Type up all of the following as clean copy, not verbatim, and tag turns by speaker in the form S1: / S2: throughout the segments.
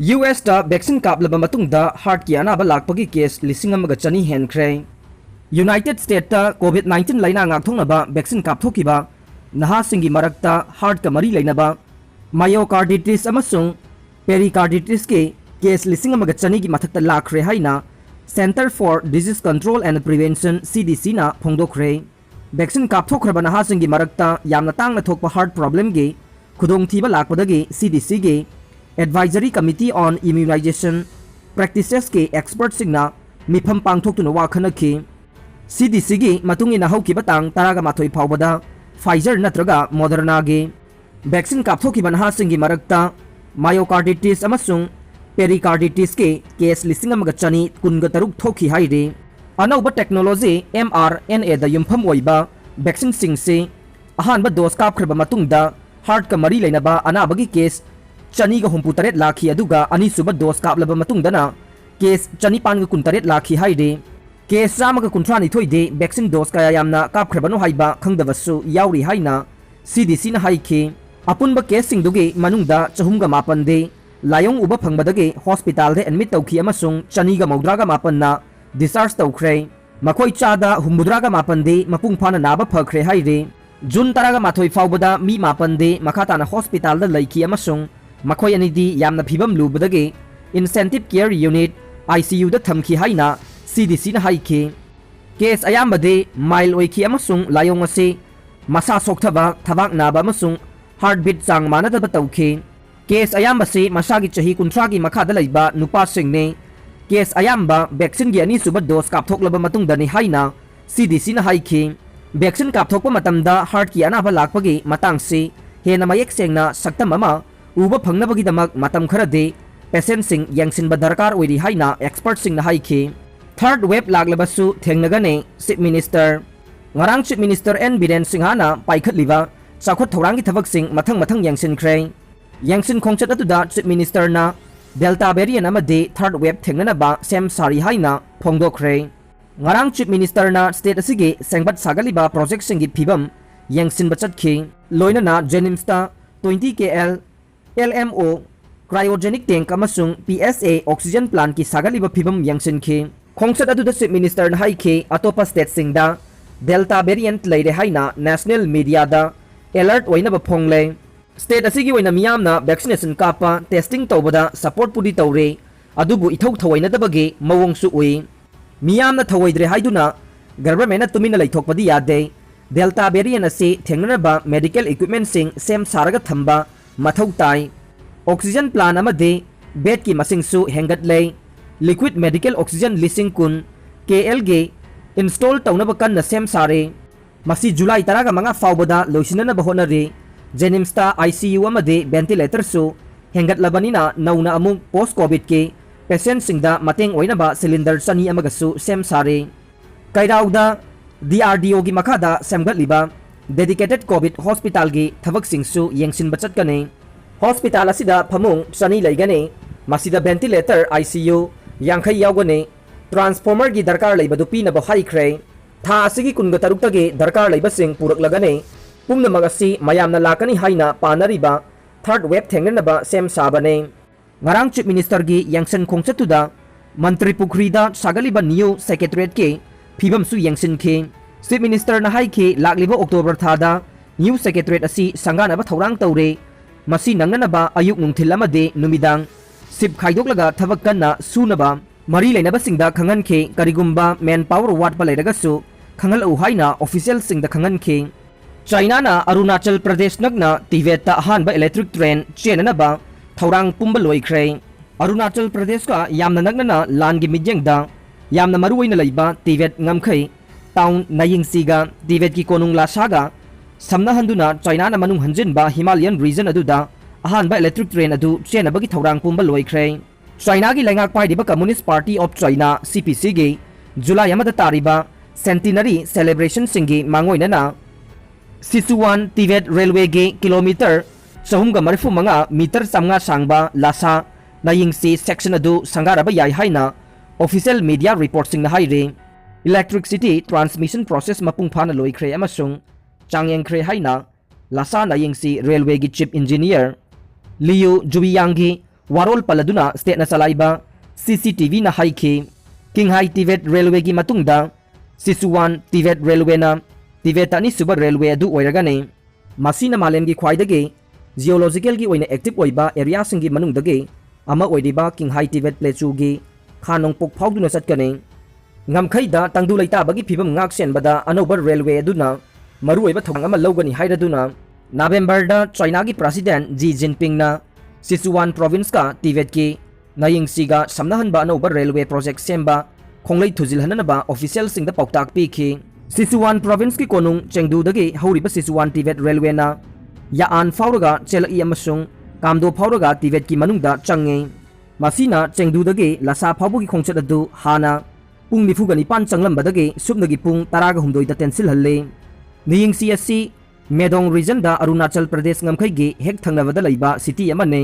S1: US दा vaccine कापलब मतुंगदा heart की अनाबा लाकपगी case लिसिंग अमगा चनी हेनख्रे यूनाइटेड स्टेट ता कोविड-19 लाइना ngakthoंगनबा वैक्सीन कापथोकिबा नहासिंगी मरक्ता हार्ट का मरी लेनबा मायोकार्डिटिस अमसुंग पेरिकार्डिटिस के केस लिसिंग अमगा चनी की मथक्ता लाखरे हाइना Center for Disease Control and Prevention CDC ना फोंदोखरे वैक्सीन कापथोखरबा नहासिंगी मरक्ता यामना तांगना थोकपा हार्ट प्रॉब्लम गे खुदोंगथीबा लाकपदगी CDC गे Advisory Committee on Immunization Practices के एक्सपर्ट सिंगना मिफम पांगथोक्तुना वाखनखी CDC गी मतुंगिना हौकिबा तांग तरागा माथोई फावबदा फाइजर नत्रगा मॉडर्ना गे वैक्सीन कापथोकिबा नहासिंगी मरक्ता मायोकार्डिटिस अमसुंग पेरिकार्डिटिस के केस लिसिंग अमगा चनी कुनगा तरुक थोखी हाइरे अनौबा टेक्नोलॉजी mRNA दा युमफम ओइबा वैक्सीन सिंगसे अहानबा डोज कापखरबा मतुंगदा हार्ट का मरी लेनबा अनाबगी केस चनीगा हुंपुतरेत लाखी अदुगा अनीसुबा डोज कापलबा मतुंगदना केस चनीपानगा कुंतरेत लाखी हाइरे केस चामगा कुंथ्रानी थोइदे वैक्सीन डोज कया यामना कापखरबनो हाइबा खंगदबसु याउरी हाइना CDC ना हाइखे अपुनबा केस सिंगदुगे मनुंगदा चहुमगा मापनदे लायोंग उबा फंगबदगे हॉस्पिटल दे एडमिट तौखी अमसुंग चनीगा मौद्रागा मापनना डिस्चार्ज तौखरे मखोई चादा हुमुद्रागा मापनदे मपुंग फाना नाबा फखरे हाइरे जून तरागा माथोई फावबदा मी मापनदे मखाताना हॉस्पिटल दा लैखी अमसुंग मखोई अनिदी यामना फिबम लुबदगे इंसेंटिव केयर यूनिट ICU दा थमखी हाइना CDC ना हाइखे केस अयामबदे माइल ओइखी अमसुंग लायोंग असे मसा सोक्थबा थबाक नाबा अमसुंग हार्टबीट चांग मानदबा तौखे केस अयामबसे मसागी चही कुंथ्रागी मखादा लैबा नुपा सिंगने केस अयामबा वैक्सीन गी अनीसुबा डोज कापथोकलबा मतुंगदनी हाइना CDC ना हाइखे वैक्सीन कापथोकपा मतमदा हार्ट की अनाबा लाकपगी मतांगसे हेना मयेक सेंगना सक्तम अमा उबा फंगनबगीदमक मतम खरदे पेशेंट सिंग यंगसिनबा दरकार ओइरी हाइना एक्सपर्ट सिंग ना हाइखे थर्ड वेव लागलबसु थेंगनगने chief minister ngarang chief minister N Biren Singhana paikhatliba chakhot thorang gi thabak sing mathang mathang yangsinkhre yangsin khongchat atuda chief minister na delta variant amade third wave thengnana ba sem sari haina phongdokhre ngarang chief minister na state asigi sengbat sagaliba project singi phibam yangsin bachatki loina na Jennings ta 20 kl LMO cryogenic tank amasung PSA oxygen plant ki sagaliba phibam yangsinki khongchat atuda chief minister na haike atopa state singda delta variant लेरे हाइना national media दा alert ओइनबा फोंगले state असिगी ओइना मियामना vaccination कापा testing तौबदा support पुदी तौरे अदुबु इथौ थवैनदबगे मवोंगसु ओइ मियामना थवैद्रे हाइदुना government तुमिना लैथोकपदि यादे delta variant असे थेंगनबा medical equipment सिंग same सारगा थंबा मथौ ताई oxygen plan अमदे bed की मसिंगसु हेंगतले liquid medical oxygen लिसिंग कुन KL गे install तौनब कन्न same सारे मसी जुलाई तरागा मंगा फावबदा लोइसिननब होनरे जेनिम्स ता ICU अमदे वेंटिलेटर सु हेंगतलबनिना नौना अमुक पोस्ट कोविड के पेशेंट सिंगदा मतेंग ओइनबा सिलिंडर चनी अमगसु सेम सारे कैराउदा DRDO गी मखादा सेमगतलिबा डेडिकेटेड कोविड हॉस्पिटल गी थबक सिंगसु यंगसिन बचतकने हॉस्पिटल असिदा फमुंग चनी लैगने मसिदा वेंटिलेटर ICU यांखै यावगने ट्रांसफॉर्मर की दरकार लेबदु पीनब हाइख्रे था असिगी कुनग तरुक्तगे दरकार लेबसिंग पुरकलगने पुंगनमग असि मयामना लाकनी हाइना पानरिबा थर्ड वेब थेंगनबा सेम साबने ngarang chief minister gi yangsen khongchatuda मंत्री पुखरीदा सागलिबा न्यू सेक्रेटरीट के फिबम सु यंगसिन खे chief minister na haike lakliba october thada new secretariat असि संगानबा थौरांग तौरे मसि नंगनबा अयुक नुंगथिल अमदे नुमिदांग सिप खाइदोकलगा थबक कन्ना सुनबा मरी लेनबसिंगदा खंगनखे करिगुम्बा मैन पावर वाटपा लेरगसु खंगल उहाइना ऑफिशियल सिंगदा खंगनखे चाइना ना अरुणाचल प्रदेश नगना तिबेत ता अहानबा इलेक्ट्रिक ट्रेन चेननबा थौरांग पुंबा लोइख्रे अरुणाचल प्रदेश का यामना नगना लानगी मिजेंगदा यामना मरुवैना लैबा तिबेत ngamkhai टाउन नायिंगसीगा तिबेत की कोनुंग लासागा समना हंदुना चाइना ना मनुंग हंजिनबा हिमालयन रीजन अदुदा अहानबा इलेक्ट्रिक ट्रेन अदु चेनबगी थौरांग पुंबा लोइख्रे चाइना की लैंगाक पाइदिबा Communist Party of China CPC गे जुलाई अमदा तारिबा सेंटिनरी सेलिब्रेशन सिंगी मांगोइनना सिसुवान तिबेत रेलवे गे किलोमीटर 435 मीटर समगा सांगबा लासा नायिंगसी सेक्शन अदु संगारबा याई हाइना ऑफिशियल मीडिया रिपोर्ट सिंग हाइरे इलेक्ट्रिसिटी ट्रांसमिशन प्रोसेस मपुंग फाना लोइख्रे अमसुंग चांगयंख्रे हाइना लासा नायिंगसी रेलवे गी चीफ इंजीनियर लियू जुबियांगी वारोल पलदुना स्टेटना चलाइबा CCTV ना हाइखी किंगहाई टिबेट रेलवे की मतुंगदा सिसुवान टिबेट रेलवे ना टिबेट अनी सुबर रेलवे अदु ओइरगाने मासीना मालेम की ख्वाइदगे जियोलॉजिकल की ओइना एक्टिव ओइबा एरिया सिंगी मनुंगदगे अमा ओइदिबा किंगहाई टिबेट प्लेचू की खानोंपोक फाउदुना चटकने ngamkhaida tangdu leita bagi phibam ngak sen bada anobar railway aduna maru oiba thong ama logani hairaduna November da China gi president Xi Jinping na Sichuan province ka Tibet ki naying siga samnahan ba anobar railway project semba khonglei thujil hanana ba official sing da pauktak pi khi Sichuan province ki konung Chengdu dagi hauriba Sichuan Tibet railway na ya an fauraga chelai amasung kamdo fauraga Tibet ki manungda change masina Chengdu dagi lasa phaubu ki khongchat adu hana Pung निफुगा निपान चंगलंबदगे सुबनगी Pung तरागा हुमदोइदा tensile हल्ले नियिंग CSC मेडोंग reason दा अरुणाचल प्रदेश ngमखैगी हेक थंगनबदा लैबा city अमने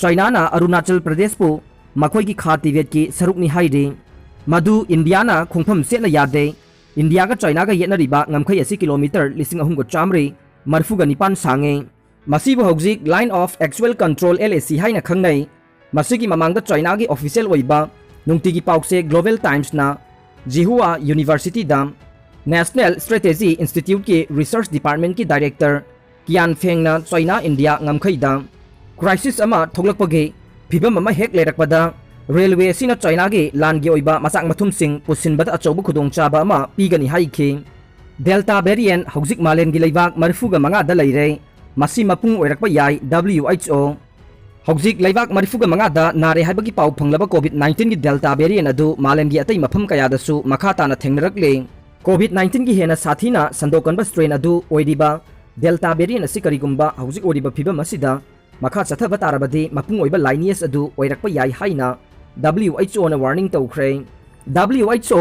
S1: China ना अरुणाचल प्रदेश पु मखोइगी खा Tibet की सरुकनी हाइदे मधु India ना खुंफम सेना यादे India का चाइना का येनरिबा ngमखै असि किलोमीटर 3,300 मरफुगा निपान सांगे मसीबो हौजिक Line of Actual Control LAC हाइना खंगनै मसिगी ममांगदा चाइना की ऑफिशियल ओइबा नुंगतिगी पाउसे ग्लोबल टाइम्स ना जिहुआ यूनिवर्सिटी दाम नेशनल स्ट्रेटेजी इंस्टीट्यूट के रिसर्च डिपार्टमेंट की डायरेक्टर कियान फेंग ना चाइना इंडिया ngमखै दाम क्राइसिस अमा थोगलकपगे फिबम अमा हेक लेरकपदा रेलवे सिना चाइना के लान गे ओइबा मसाक मथुम सिंग पुसिनबद अचौब खुदोंग चाबा अमा पीगनी हाइखे डेल्टा वेरिएंट हौजिक मालेम गी लेबाक मरफुगा मंगा दा लेरे मसी मपुंग ओइरकपा याई WHO हौजिक लेबाक मरफुगा मंगा दा नारे हाइबगी पाउ फंगलबा COVID-19 की डेल्टा वेरिएंट अदु मालेम गी अतै मफम कयादसु मखा ताना थेंगनरकले COVID-19 की हेना साथीना संदोकनबा स्ट्रेन अदु ओइदिबा डेल्टा वेरिएंट असि करिगुंबा हौजिक ओइदिबा फिबम असिदा मखा चथबा तारबदि मपुंग ओइबा लाइनियस अदु ओइरकपा याई हाइना WHO ना वार्निंग तौख्रे WHO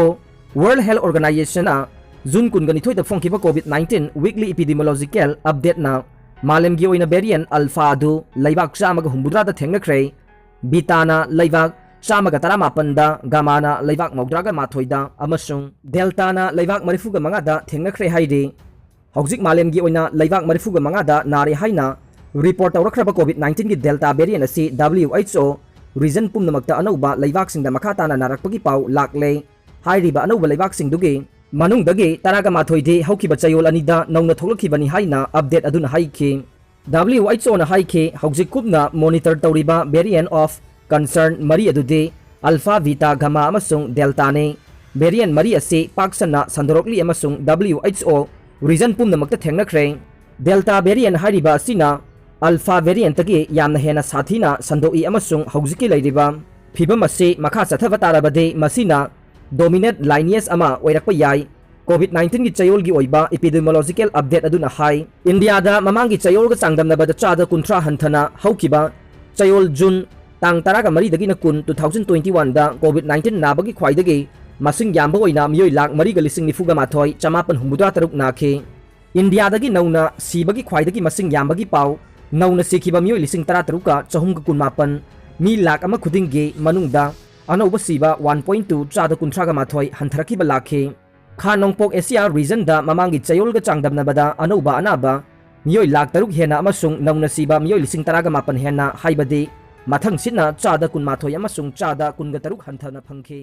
S1: वर्ल्ड हेल्थ ऑर्गेनाइजेशन ना जून 19 दा फोंखिबा COVID-19 वीकली एपिडेमियोलॉजिकल अपडेट ना मालेम की ओइना वेरिएंट अल्फा अदु लैबाक चामग हुंबुद्रा दा थेंगनख्रे बीटाना लैबाक चामग तरा मापनदा गामाना लैबाक मौद्रागा माथोइदा अमसुंग डेल्टाना लैबाक मरिफुगा मंगादा थेंगनख्रे हाइदे हौजिक मालेम की ओइना लैबाक मरिफुगा मंगादा नारे हाइना रिपोर्ट तौरख्रबा COVID-19 की डेल्टा वेरिएंट असि WHO रीजन पुमनमक्ता अनौबा लैबाक सिंगदा मखाताना नारकपगी पाउ लाक्ले हाइरिबा अनौबा लैबाक सिंगदुगे मनुंगदगे तरागा माथोइदे हौकिबा चयोल अनिदा नौना थोलखिबनी हाइना अपडेट अदुना हाइखे WHO ना हाइखे हौजिक कुपना मॉनिटर तौरिबा वेरिएंट ऑफ कंसर्न मरी अदुदे अल्फा बीटा गामा अमसुंग डेल्टा ने वेरिएंट मरी असे पाक्सना संदरोकली अमसुंग WHO रीजन पुमनमक्ता थेंगनख्रे डेल्टा वेरिएंट हाइरिबा असिना अल्फा वेरिएंट तगे यामना हेना साथीना संदोई अमसुंग हौजिकी लैरिबा फिबम असे मखा चथबा तारबदे मसिना डोमिनेट लाइनियस अमा ओइरकपा याई COVID-19 की चयोल की ओइबा एपिडेमियोलॉजिकल अपडेट अदुना हाई इंडिया दा ममांगी चयोल गा चांगदमनबदा चादा कुंथ्रा हंथना हौकिबा चयोल जून तांग तरागा मरी दगिना कुन 2021 दा COVID-19 नाबगी ख्वाइदगी मसिंग यामबा ओइना मियोय लाख मरी गा लिसिंग निफुगा माथोय चमापन हुमुद्रा तरुक नाखे इंडिया दगी नौना सीबगी ख्वाइदगी मसिंग यामबगी पाउ नौना सिखिबा मियोय लिसिंग तरा तरुका चहुम गा कुनमापन मी लाख अमा खुदिंगे मनुंगदा अनौबा सीबा 1.2 चादा कुंथ्रागा माथोय हंथरखिबा लाखे खा नोंपोक एशिया रीजन दा ममांगी चयोलगा चांगदमनबदा अनौबा अनाबा मियोय लाख तरुक हेना अमसुंग नौना सीबा मियोय लिसिंग तरागा मापन हेना हाइबदि मथंग सिना चादा कुन माथोय अमसुंग चादा कुनगा तरुक हंथना फंखे।